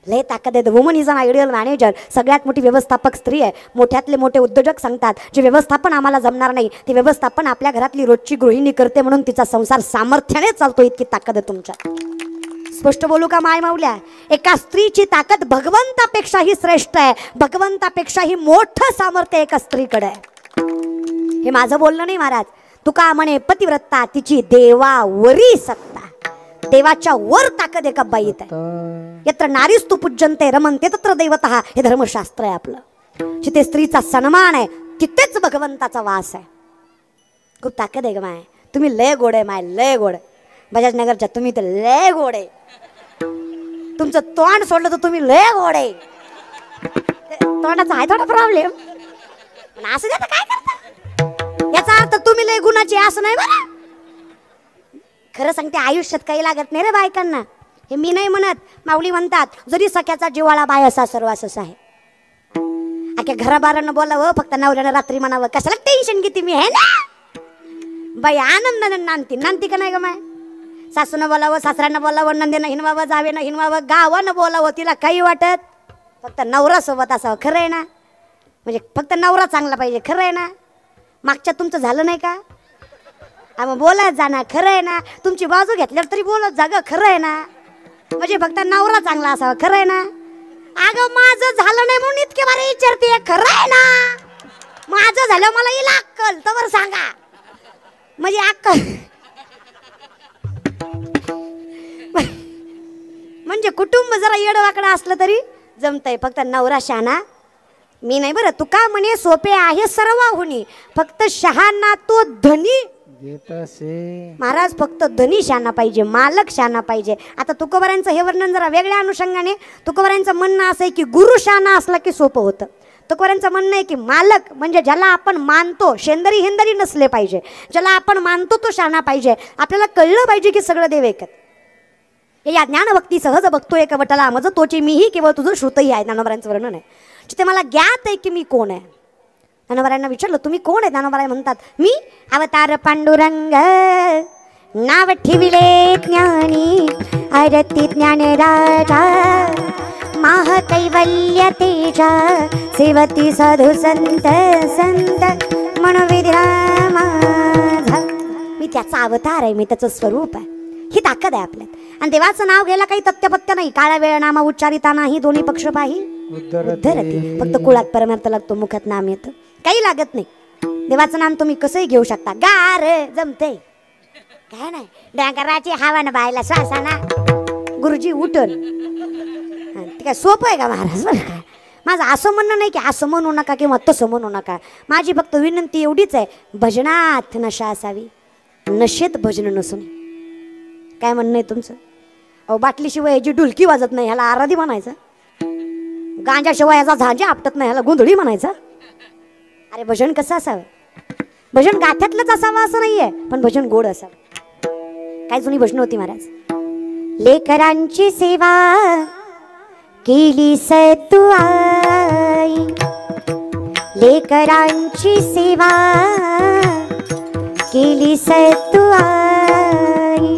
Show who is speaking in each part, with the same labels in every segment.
Speaker 1: लय ताकद आहे. Woman is an ideal manager. सगळ्यात मोठी व्यवस्थापक स्त्री आहे. मोठ्यातले मोठे उद्योजक सांगतात जे व्यवस्थापन आम्हाला जमणार नाही ते व्यवस्थापन आपल्या घरातली रोजची गृहिणी करते म्हणून तिचा संसार सामर्थ्याने चालतो. इतकी ताकद आहे तुमच्यात. स्पष्ट बोलू का माय माऊल्या? एका स्त्रीची ताकद भगवंतापेक्षाही श्रेष्ठ आहे. भगवंतापेक्षाही मोठं सामर्थ्य एका स्त्रीकडे आहे. हे माझं बोलणं नाही महाराज. तुका म्हणे पतिव्रता तिची देवावरी सत्ता. देवाच्या वर ताकद एका बाईत आहे. यत्र नारीस्तु पूज्यन्ते रमन्ते तत्र दैवतः. हे धर्मशास्त्र आहे आपलं. जिथे स्त्रीचा सन्मान आहे तिथेच भगवंताचा वास आहे. खूप ताकद आहे ग माय. तुम्ही लय गोड आहे माय, लय गोड. बजाजनगरच्या तुम्ही तर लय गोड आहे. तुमचं तोंड सोडलं तर तुम्ही लय गोड आहे. तोंडाचा आहे थोडा प्रॉब्लेम पण असं द्या काय करता. याचा अर्थ तुम्ही लय गुणाचे असं नाही बरं. खरं सांगते आयुष्यात काही लागत नाही रे बायकांना. हे मी नाही म्हणत. माऊली म्हणतात जरी सख्याचा जिव्हाळा बाय असा सर्वासच आहे. अख्या घराबारांना बोलावं फक्त नवऱ्यानं रात्री म्हणावं कशाला टेन्शन घेते मी आहे ना. बाई आनंदानं नांदती. नांदती का नाही ग माय? सासूनं बोलावं, सासऱ्यानं बोलावं, नंदेनं हिनवावं, जावेनं हिनवावं, गावानं बोलावं, तिला काही वाटत फक्त नवरा सोबत असावं. खरं आहे ना? म्हणजे फक्त नवरा चांगला पाहिजे. खरं आहे ना? मागच्या तुमचं झालं नाही का? मग बोलत जा ना. खरं आहे ना? तुमची बाजू घेतल्यावर तरी बोलत जा ग. खरं आहे ना? म्हणजे फक्त नवरा चांगला असावा. खरं आहे ना? अगं माझं झालं नाही म्हणून इतके बारे विचारते. खरं आहे ना? माझं झालं मला येईल अक्कल तर सांगा. म्हणजे अक्कल म्हणजे कुटुंब जरा येडवाकडं असलं तरी जमतंय. फक्त नवरा शहाणा मी नाही बरं. तुका म्हणे सोपे आहे सर्वाहुनी फक्त शहाणा तो धनी महाराज. फक्त धनी शहाणा पाहिजे, मालक शहाणा पाहिजे. आता तुकोबारांचं हे वर्णन जरा वेगळ्या अनुषंगाने. तुकोबारांचं म्हणणं असं आहे की गुरु शहाणा असला की सोपं होतं. तुकोबारांचं म्हणणं आहे की मालक म्हणजे ज्याला आपण मानतो, शेंदरी हेंदरी नसले पाहिजे. ज्याला आपण मानतो तो शहाणा पाहिजे. आपल्याला कळलं पाहिजे की सगळं देव एकच. हे या ज्ञानभक्ती सहज बघतोय कवटला मज तोची मीही केवळ तुझं श्रुतही आहे. ज्ञानोबारांचं वर्णन आहे. जिथे मला ज्ञात आहे की मी कोण आहे. ज्ञानोबारांना विचारलं तुम्ही कोण आहे? ज्ञानोबाराय म्हणतात मी अवतार पांडुरंग नाव ठेविले ज्ञानी आरती ज्ञान राजा माह कैवल्य तेजा सेवती साधू संत संत मनोविद्या माझा. मी त्याचा अवतार आहे. मी त्याचं स्वरूप आहे. ही ताकद आहे आपल्यात. आणि देवाचं नाव घ्यायला काही तथ्यपत्य नाही. काळा वेळ नामा उच्चारिता नाही दोन्ही पक्ष पाही उद्धरती. फक्त कुळात परमार्थ लागतो, मुखात नाम येतं. काही लागत नाही. देवाचं नाम तुम्ही कसंही घेऊ शकता. गार जमते काय नाही. डँकराची हवानं बायला श्वासाना गुरुजी उठन. ते काय सोपं आहे का महाराज? माझं असं म्हणणं नाही की असं म्हणू नका किंवा तसं म्हणू नका. माझी फक्त विनंती एवढीच आहे भजनात नशा असावी, नशेत भजन नसून. काय म्हणणं आहे तुमचं? अहो बाटलीशिवाय याची ढुलकी वाजत नाही ह्याला आराधी म्हणायचं. गांजाशिवाय याचा झांजा आपटत नाही ह्याला गोंधळी म्हणायचा. अरे भजन कसं असावं? भजन गाथ्यातलंच असावं असं नाहीये पण भजन गोड असावं. काय जुनी भजन होती महाराज. लेकरांची सेवा केली सतू आई, लेकरांची सेवा केली सतू आई,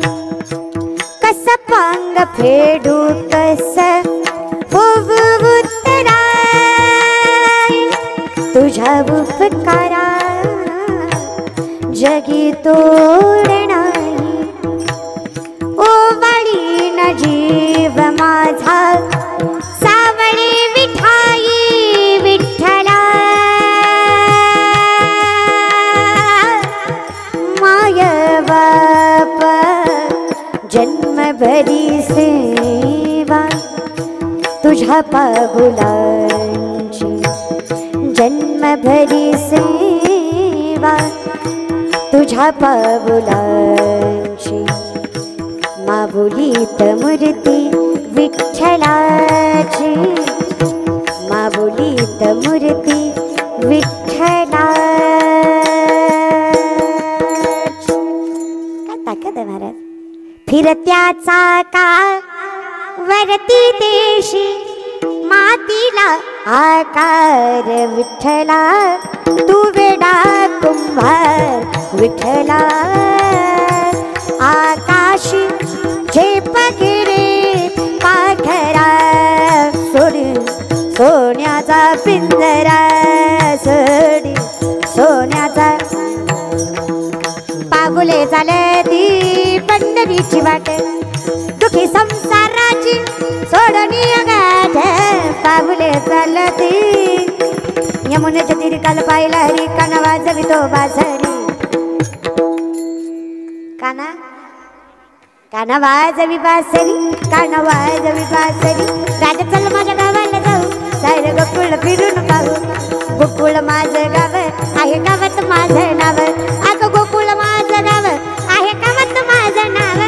Speaker 1: कस पांग फेडू कस तुझ्या उपकारा जगी तोडणारी. ओवाळी न जीव माझा सावळी विठाई विठ्ठला, माय बाप जन्मभरी सेवा तुझ्या पाऊलांची, जन्मभरी सेवा तुझ्या पाऊलांची. माऊलीत मूर्ती विठ्ठलाची, माऊलीत मूर्ती विठ्ठलाची. काय ताकद आहे महाराज. फिरत्याचा का वरती देशी मातीला आकार विठ्ठला, तू वेडा कुंभार विठ्ठला. आकाशी झेप गिरे पाखरा बाबुले चालती पंढरीची वाट दुखी संसाराची सोडणी गाठ बाबुले चालती यमुनेच्या तीरी काल पाहिला हरी काना वाजवितो बासरी काना काना वाजवी बासरी काना वाजवी बासरी राजा चल माझ्या गावाला जाऊ सारे गोकुळ फिरून पाहू गोकुळ माझं गाव आहे गावात माझं नाव अगं गोकुळ माझं गाव आहे गावात माझं नाव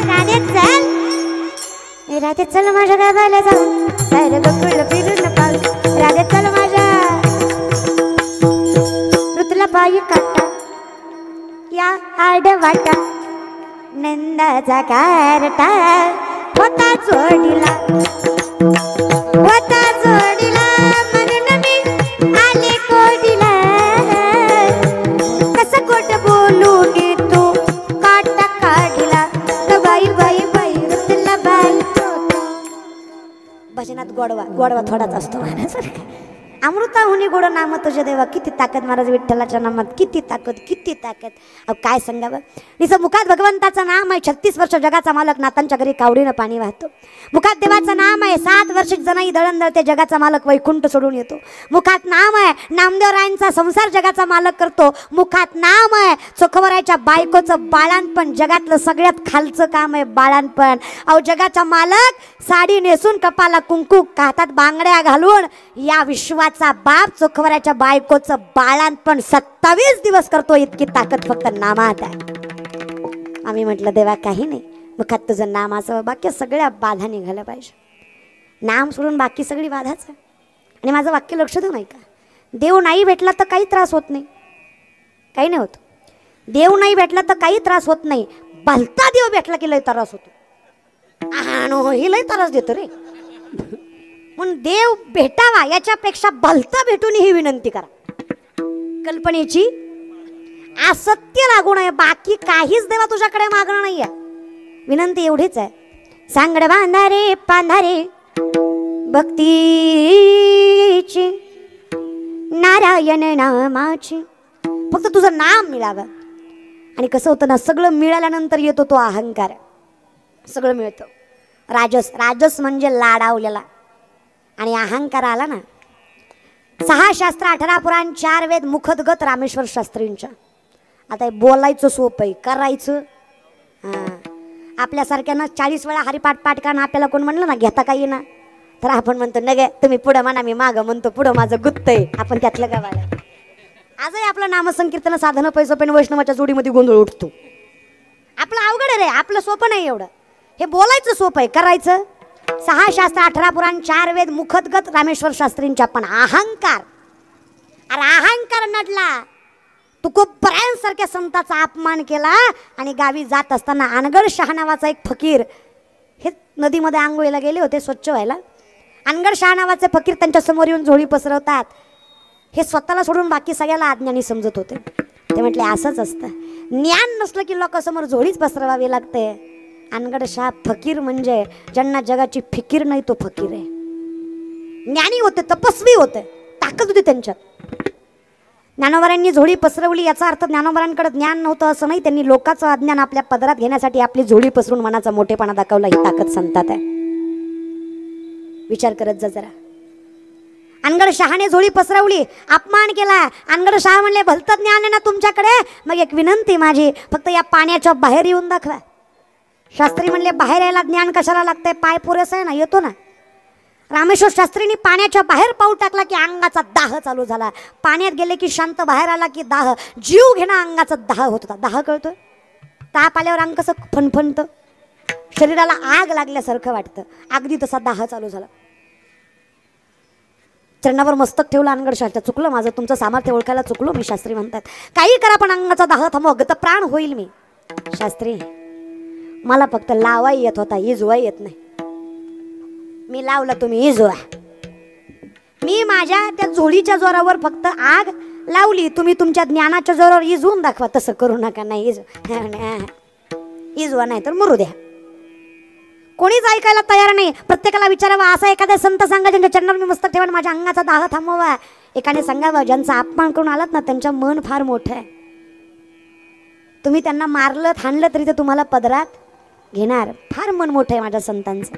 Speaker 1: राधे चल माझ्या गावाला जाऊ सारे गोकुळ फिरून पाहू राधे चल माझ्या ऋतुला पायी काटा या आडवाटा नंदाचा कारटा होता जोडीला म्हणून मी आले कोडीला कसं खोट बोलू गे तू काटा काढीला बाई बाई बाई ऋतुला बाई भजनात गोडवा थोडाच असतो अमृताहुनी गोड नाम तुझे देवा किती ताकद महाराज विठ्ठलाच्या नामात किती ताकद अब काय सांगावं निसं मुखात भगवंताचं नाम आहे 36 वर्ष जगाचा मालक नातांच्या घरी कावडीनं पाणी वाहतो मुखात देवाचं नाम आहे 7 वर्ष जनाई दळण दळते जगाचा मालक वैकुंठ सोडून येतो मुखात नाम आहे नामदेवरायांचा संसार जगाचा मालक करतो मुखात नाम आहे चोखवरायच्या बायकोचं बाळांपण जगातलं सगळ्यात खालचं काम आहे बाळांपण अहो जगाचा मालक साडी नेसून कपाला कुंकू हातात बांगड्या घालून या विश्वाचा बाप चोखवराच्या बायकोचं बाळांपण 27 दिवस करतो इतकी ताकद फक्त नामात आहे आम्ही म्हटलं देवा काही नाही मुखात तुझं नाम असावं बाकी सगळ्या बाधा निघाल्या पाहिजे नाम सोडून बाकी सगळी बाधाच आहे आणि माझं वाक्य लक्ष देऊ नाही का देव नाही भेटला तर काही त्रास होत नाही काही नाही होत देव नाही भेटला तर काही त्रास होत नाही भलता देव भेटला की लय त्रास होतो आणो ही लय त्रास देतो रे म्हणून देव भेटावा याच्यापेक्षा भलता भेटून ही विनंती करा कल्पनेची असत्य लागू नये बाकी काहीच देवा तुझ्याकडे मागणं नाहीये विनंती एवढीच आहे सांगड बांधारे पांधारे भक्तीची नारायण नामाची फक्त तुझं नाम मिळावं आणि कसं होतं ना सगळं मिळाल्यानंतर येतो तो अहंकार सगळं मिळतं राजस म्हणजे लाडावलेला आणि अहंकार आला ना 6 शास्त्र 18 पुराण 4 वेद मुखदगत रामेश्वर शास्त्रींच्या आता हे बोलायचं सोपं आहे करायचं आपल्यासारख्यानं 40 वेळा हरिपाठ का ना आपल्याला कोण म्हणलं ना घेता काही ना तर आपण म्हणतो न गे तुम्ही पुढं म्हणा मी मागं म्हणतो पुढं माझं गुत्त आहे आपण त्यातलं गावाला आजही आपलं नामसंकीर्तन साधनं पैसं पेन वैष्णवाच्या जोडीमध्ये गोंधळ उठतो आपलं अवघड आहे रे आपलं सोपं नाही एवढं हे बोलायचं सोपं आहे करायचं 6 शास्त्र 18 पुराण 4 वेद मुखदगत रामेश्वर शास्त्रींच्या पण अहंकार अरे अहंकार नडला तुकोबरायांसारख्या संताचा अपमान केला आणि गावी जात असताना अनगड शहा नावाचा एक फकीर हे नदीमध्ये आंघोळीला गेले होते स्वच्छ व्हायला अनगड शहा नावाचे फकीर त्यांच्या समोर येऊन झोळी पसरवतात हे स्वतःला सोडून बाकी सगळ्याला अज्ञानी समजत होते ते म्हटले असंच असतं ज्ञान नसलं की लोकांसमोर झोळीच पसरवावी लागते अनगड शहा फकीर म्हणजे ज्यांना जगाची फिकीर नाही तो फकीर आहे ज्ञानी होते तपस्वी होते ताकद होती त्यांच्यात ज्ञानोबारांनी झोळी पसरवली याचा अर्थ ज्ञानोबारांकडे ज्ञान नव्हतं असं नाही त्यांनी लोकांचं अज्ञान आपल्या पदरात घेण्यासाठी आपली झोळी पसरून मनाचा मोठेपणा दाखवला ही ताकद संतात आहे विचार करत जा जरा अनगड शहाने झोळी पसरवली अपमान केला अनगड शहा म्हणले भलतं ज्ञान आहे ना तुमच्याकडे मग एक विनंती माझी फक्त या पाण्याच्या बाहेर येऊन दाखवा शास्त्री म्हणले बाहेर यायला ज्ञान कशाला लागतंय पाय पुरेसा आहे ना येतो ना रामेश्वर शास्त्रींनी पाण्याच्या बाहेर पाऊल टाकला की अंगाचा दाह चालू झाला पाण्यात गेले की शांत बाहेर आला की दाह जीव घेणं अंगाचा दाह होत होता दाह कळतोय ताप आल्यावर अंग कसं फणफणतं शरीराला आग लागल्यासारखं वाटतं अगदी तसा दाह चालू झाला चरणावर मस्तक ठेवलं अनगड शास्त्र चुकलं माझं तुमचं सामर्थ्य ओळखायला चुकलो मी शास्त्री म्हणतात काही करा पण अंगाचा दाह थांबव गत प्राण होईल मी शास्त्री मला फक्त लावाई येत होता इजवाई येत नाही मी लावलं तुम्ही इजवा मी माझ्या त्या झोळीच्या जोरावर फक्त आग लावली तुम्ही तुमच्या ज्ञानाच्या जोरावर इजवून दाखवा तसं करू नका नाही इजवा नाही तर मरू द्या कोणीच ऐकायला तयार नाही प्रत्येकाला विचारावा असा एखादा संत सांगा ज्यांच्या चरणावर मी मस्तक ठेवा माझ्या अंगाचा दाह थांबवा एकाने सांगावं ज्यांचा अपमान करून आलात ना त्यांचं मन फार मोठं आहे तुम्ही त्यांना मारलं हाणलं तरी ते तुम्हाला पदरात घेणार. फार मन मोठं आहे माझ्या संतांचं.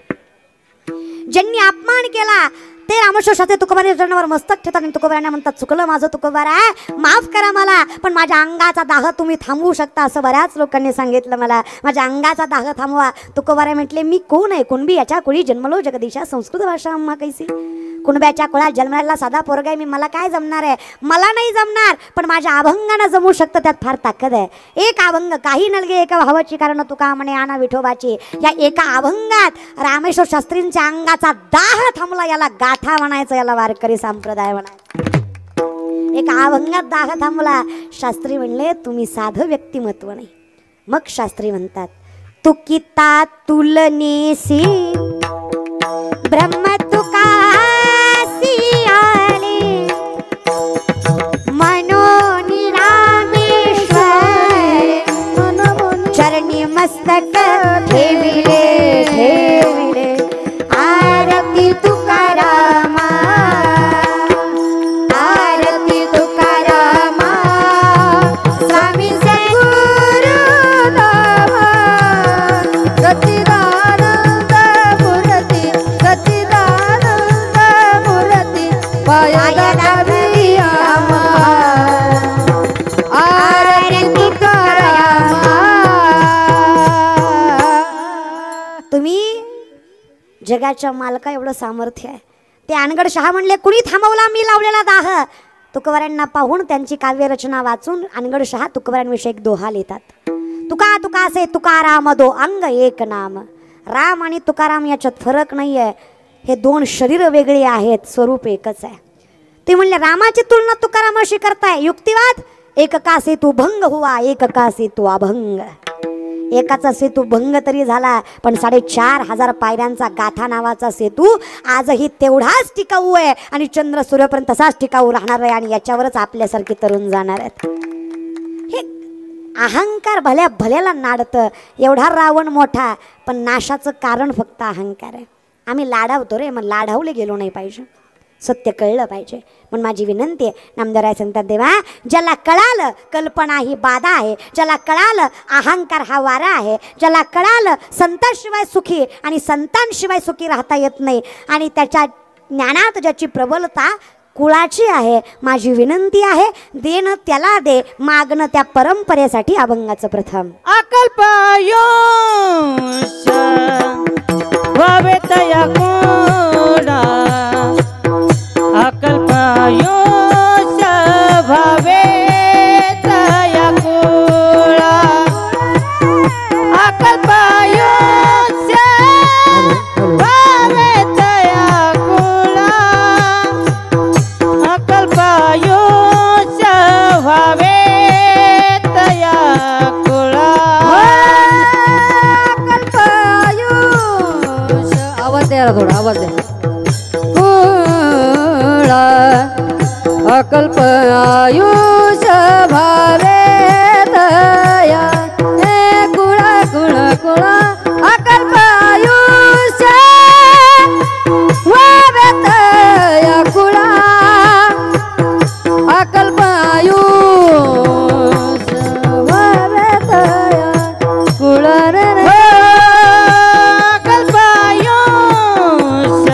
Speaker 1: ज्यांनी अपमान केला ते रामेश्वर शास्त्री तुकोबाराच्या चरणावर मस्तक ठेवतात आणि तुकोबारांना म्हणतात, चुकलं माझं तुकोबारा, माफ करा मला, पण माझ्या अंगाचा दाह तुम्ही थांबवू शकता असं बऱ्याच लोकांनी सांगितलं मला. माझ्या अंगाचा दाह थांबवा. तुकोबारा म्हटले, मी कोण आहे? कुणबी याच्या कुळी जन्मलो जगदीशा, संस्कृत भाषा अम्मा कैसी. कुणब्याच्या कुळात जन्माला साधा पोरगा आहे मी, मला काय जमणार आहे? मला नाही जमणार, पण माझ्या अभंगानं जमू शकतं, त्यात फार ताकद आहे. एक अभंग काही नलगे एका भावाची कारण तुका म्हणे आना विठोबाची. या एका अभंगात रामेश्वर शास्त्रींच्या अंगाचा दाह थांबला. याला गाथा म्हणायचं, याला वारकरी संप्रदाय म्हणायचं. एका अभंगात दाह थांबला. शास्त्री म्हणले, तुम्ही साधं व्यक्तिमत्व नाही. मग शास्त्री म्हणतात, तुकिता तुलनेसी ब्रह्म तुकासी आले, मनोनी रामेश्वर चरणी मस्तक ठेविले ठेविले. आरती तुकारामा, आरती तुकारामा, स्वामी सद्गुरु नामा. सच्चिदानंद मूर्ती, सच्चिदानंद मूर्ती, पाया दावी आमा. आरती तुकारामा. तुम्ही जगाच्या मालका एवढं सामर्थ्य आहे. ते अनगड शहा म्हणले, कुणी थांबवला मी लावलेला दाह. तुकोबारांना पाहून त्यांची काव्यरचना वाचून अनगड शहा तुकोबारांविषयी एक दोहा लिहितात. तुका तुकासे तुकाराम दो अंग एक नाम. राम आणि तुकाराम याच्यात फरक नाही आहे. हे दोन शरीर वेगळे आहेत, स्वरूप एकच आहे. ते म्हणले, रामाची तुलना तुकारामाशी करताय. युक्तिवाद. एक का सेतू भंग हुआ, एक का सेतू अभंग. एकाचा सेतू भंग तरी झाला, पण 4,500 पायऱ्यांचा गाथा नावाचा सेतू आजही तेवढाच टिकाऊ आहे आणि चंद्र सूर्यपर्यंत तसाच टिकाऊ राहणार आहे. आणि याच्यावरच आपल्यासारखे तरुण जाणार आहेत. हे अहंकार भल्या भल्याला नाडतं. एवढा रावण मोठा, पण नाशाचं कारण फक्त अहंकार आहे. आम्ही लाडावतो रे, मग लाडावले गेलो नाही पाहिजे. सत्य कळलं पाहिजे. पण माझी विनंती आहे, नामदेवराय सांगतात, देवा ज्याला कळालं कल्पना ही बाधा आहे, ज्याला कळालं अहंकार हा वारा आहे, ज्याला कळालं संतांशिवाय सुखी आणि संतांशिवाय सुखी राहता येत नाही, आणि त्याच्या ज्ञानात ज्याची प्रबलता कुळाची आहे, माझी विनंती आहे, देणं त्याला दे, मागणं त्या परंपरेसाठी अभंगाचं प्रथम.
Speaker 2: अकल्पयोश भावे तया कोणा, अकल्पयोश भावे तया कोणा, अकल्पयोश भावे तया कोणा, अकल्पयोश भावे तया कोणा. अकल्पयोश आवाज द्या, थोडा आवाज द्या. अकल्प आयुष भावे तया हे कुळा कुळा कुळा, अकल्प आयुष भावे तया कुळा, अकल्प आयुष भावे तया कुळा रे रे. अकल्प आयुष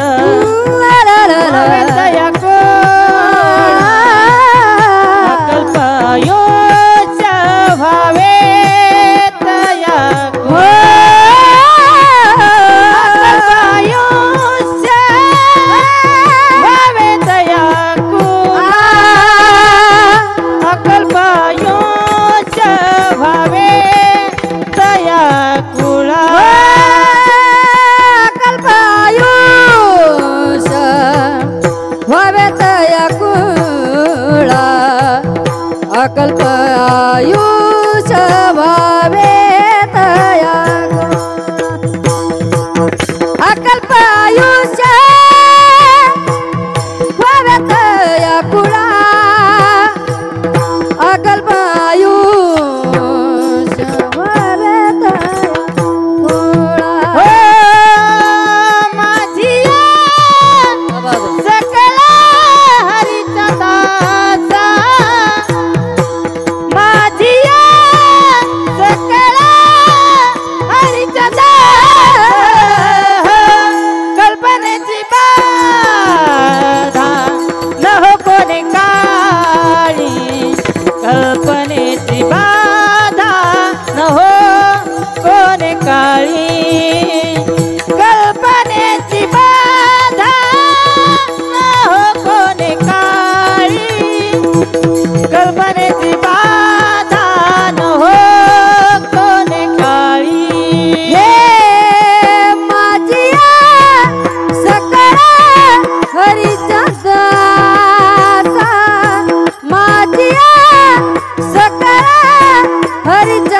Speaker 2: भावे तया अकल्प आयुष भावे तया, अकल्प आयुष भावे तया कुळा, अकल्प आयुष भावे तया कुळा. माझी सकल हरिचा दासा, माझी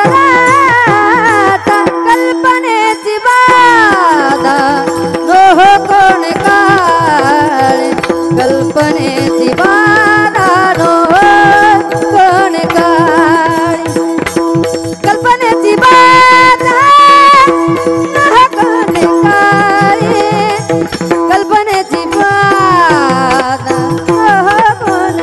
Speaker 2: जगाचा कल्पनेची बाधा नोह कोण काळे कल्पनेची बाधा नोह कोण काळे कल्पनेची बाधा नोह कोण काळे कल्पनेची बाधा नोह कोण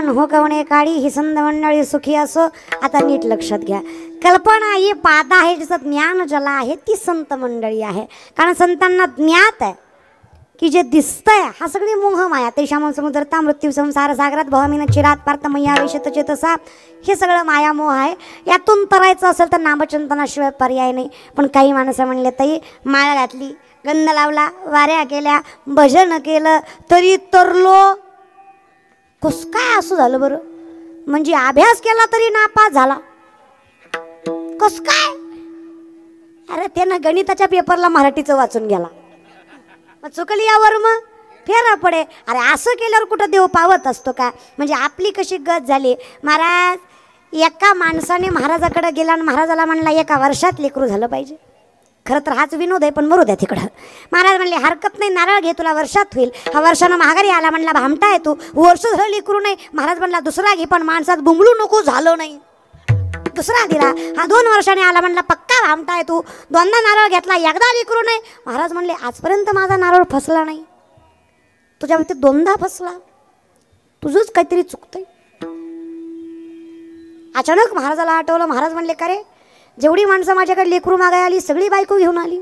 Speaker 2: हो कवणे काळी ही संत मंडळी सुखी असो. आता नीट लक्षात घ्या, कल्पना ही बाधा आहे, जसं ज्ञान ज्याला आहे ती संत मंडळी आहे. कारण संतांना ज्ञात आहे की जे दिसतंय हा सगळी मोहमाया. तेषाम समुद्रता मृत्यू संसार सागरात भवामीन चिरात पार्थ मैया वेशत चेतसा, हे सगळं मायामोह आहे. यातून तरायचं असेल तर नामचिंतनाशिवाय पर्याय नाही. पण काही माणसं म्हणले ताई माळ घातली, गंध लावला, वाऱ्या केल्या, भजन केलं तरी तरलो. कस काय असं झालं बरं? म्हणजे अभ्यास केला तरी नापास झाला, कस काय? अरे त्यानं गणिताच्या पेपरला मराठीचं वाचून गेला, मग चुकली यावर मग फेरा पडे. अरे असं केल्यावर कुठं देव पावत असतो का? म्हणजे आपली कशी गत झाली. महाराज एका माणसाने महाराजाकडे गेला आणि महाराजाला म्हणला एका वर्षात लेकरू झालं पाहिजे. खरं तर हाच विनोद आहे, पण मरू द्या तिकडं. महाराज म्हणले हरकत नाही, नारळ घे, तुला वर्षात होईल. हा वर्षानं महागारी आला, म्हणला भामटा आहे तू, वर्ष झालं लेकरू नाही. महाराज म्हणला दुसरा घे, पण माणसात बुंबलू नको, झालं नाही. दुसरा दिला. हा 2 वर्षाने आला, म्हणला पक्का भामटा आहे तू. दोनदा नारळ घेतला, एकदा लेकरू नाही. महाराज म्हणले आजपर्यंत माझा नारळ फसला नाही, तुझ्या बाबतीत 2दा फसला, तुझंच काहीतरी चुकतंय. अचानक महाराजाला आठवलं. महाराज म्हणले का रे, जेवढी माणसं माझ्याकडे लेकरू मागाय आली सगळी बायको घेऊन आली,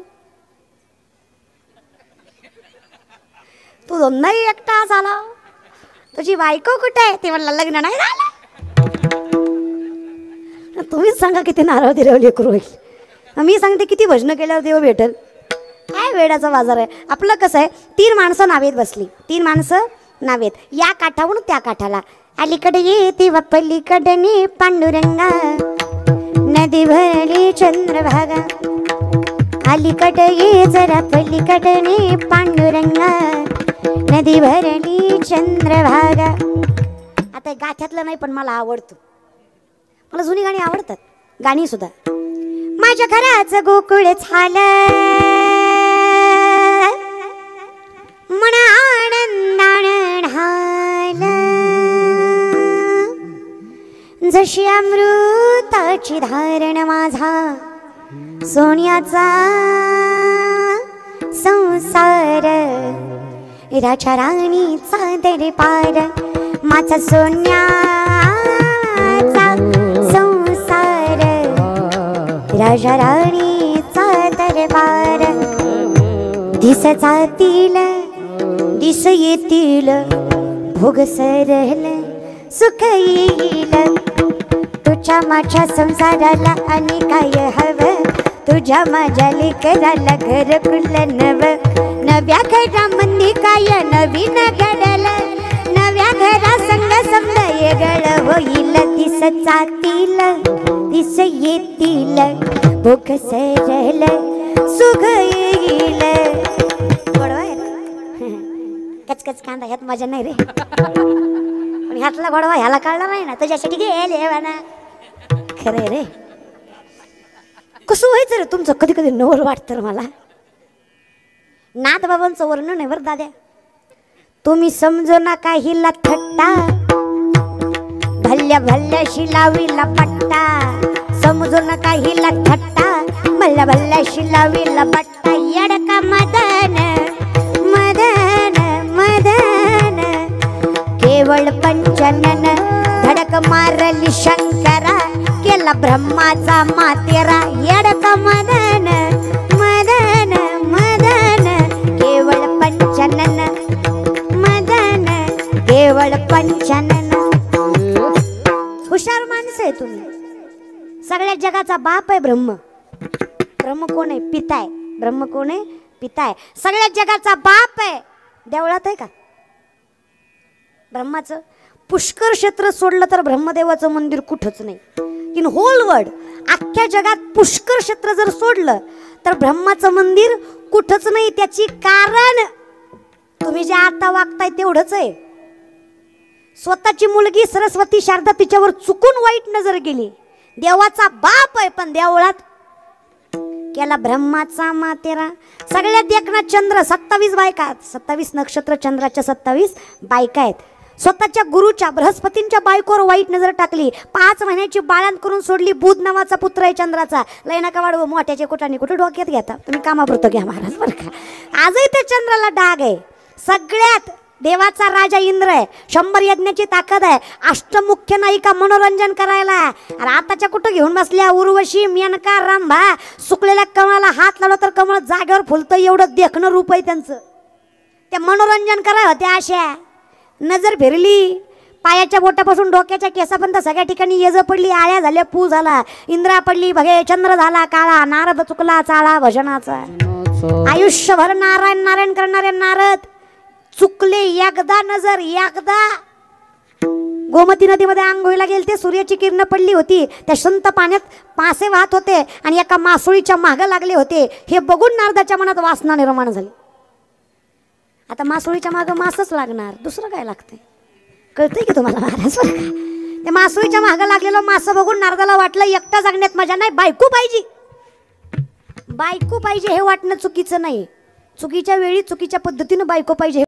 Speaker 2: तू 2दाही एकटा झाला, तुझी बायको कुठे आहे? ते म्हणला लग्न नाही झालं. तुम्हीच सांगा किती नारळ दिल्यावर लेकरू होईल. मी सांगते किती भजनं केल्यावर देव भेटेल. काय वेड्याचा बाजार आहे. आपलं कसं आहे, 3 माणसं नावेत बसली, 3 माणसं नावेत, या काठावरून त्या काठाला. अलीकडे येते व पलीकडे पांडुरंगा, नदी भरली चंद्रभागा. अलीकडे ये जरा पलीकडे पांडुरंगा, नदी भरली चंद्रभागा. आता गाथ्यातलं नाही, पण मला आवडतं. मला जुनी गाणी आवडतात, गाणी सुद्धा. माझ्या घराचं गोकुळ झालं मन आनंदानं ढालं, जशी अमृताची धारण माझा सोन्याचा संसार. राजा राणीचा दरबार माझा सोन्याचा संसार. राजा राणीचा दरबार. दिस जातील दिस येतील, भोग सरल सुख येईल. तुझ्या माझ्या संसाराला आणि काय हवं, तुझ्या माझ्या लेकराला घर खुलं नव. नव्या घरामध्ये काय नवीन घडल, नव्या घरा संग समज येगळ होईल. दिस जातील दिस येतील, भोग सरल सुख येईल. कचकच कांदा ह्यात मजा नाही रे, पण ह्यातला गोडवा ह्याला कळला नाही ना, तुझ्यासाठी गेले ना. खरं रे, कसं व्हायचं रे तुमचं? कधी कधी नवल वाटतं मला. नाथ बाबांचं वर्णन आहे बरं दाद्या. तुम्ही समजू नका हिला थट्टा, भल्ल्या भल्ल्याशी लावीला पट्टा. समजू नका हिला थट्टा, भल्ल्या भल्ल्याशी लावीला पट्टा. येडका मदन मदन मदन, केवळ पंचनन धडक मारली शंकरा केला ब्रह्माचा मातेरा येडका मदन मदन मदन केवळ पंचनन मदन केवळ पंचनन. हुशार माणसं आहे तुम्ही. सगळ्या जगाचा बाप आहे ब्रह्म. ब्रह्म कोण आहे? पिता आहे. ब्रह्म कोण आहे? पिता आहे. सगळ्या जगाचा बाप आहे. देवळात आहे का ब्रह्माचं? पुष्कर क्षेत्र सोडलं तर ब्रह्मदेवाचं मंदिर कुठंच नाही. इन होल वर्ल्ड, अख्ख्या जगात पुष्कर क्षेत्र जर सोडलं तर ब्रह्माचं मंदिर कुठंच नाही. त्याची कारण तुम्ही जे आता वागताय तेवढंच आहे. स्वतःची मुलगी सरस्वती शारदा तिच्यावर चुकून वाईट नजर गेली. देवाचा बाप आहे पण देवळात केला ब्रह्माचा मातेरा. सगळ्यात देखना चंद्र 27 बायका, 27 नक्षत्र चंद्राच्या 27 बायका आहेत. स्वतःच्या गुरुच्या बृहस्पतींच्या बायकोवर वाईट नजर टाकली. 5 महिन्याची बाळंत करून सोडली. बुध नावाचा पुत्र आहे चंद्राचा. लय नका वाढवू, मोठ्याचे कुठाने कुठे डोक्यात घेता तुम्ही, कामापुरतं घ्या महाराज बरं का. आजही त्या चंद्राला डाग आहे. सगळ्यात देवाचा राजा इंद्र आहे. 100 यज्ञाची ताकद आहे. अष्टमुख्य नायिका मनोरंजन करायला. अरे आताच्या कुठं घेऊन बसल्या उर्वशी मेनका रंभा. सुकलेल्या कमळाला हात लावला तर कमळ जागेवर फुलतं एवढं देखणं रूप आहे त्यांचं. ते मनोरंजन कराय होत्या अशा. नजर फिरली पायाच्या बोटापासून डोक्याच्या केसापर्यंत सगळ्या ठिकाणी येज पडली. आळ्या झाल्या, पू झाला. इंद्रा पडली बघे, चंद्र झाला काळा. नारद चुकला चाळा भजनाचा. आयुष्यभर नारायण नारायण करणारे नारद चुकले एकदा नजर. एकदा गोमती नदीमध्ये आंघोळीला गेले, सूर्याची किरण पडली होती. त्या संत पाण्यात मासे वाहत होते आणि एका मासोळीच्या मागे लागले होते. हे बघून नारदाच्या मनात वासना निर्माण झाली. आता मासोळीच्या मागे मासच लागणार, दुसरं काय लागतंय? कळतंय की तुम्हाला महाराज? त्या मासोळीच्या मागे लागलेलं मासं बघून नारदाला वाटलं एकटा जगण्यात मजा नाही, बायको पाहिजे. बायको पाहिजे हे वाटणं चुकीचं नाही. चुकीच्या वेळी चुकीच्या पद्धतीनं बायको पाहिजे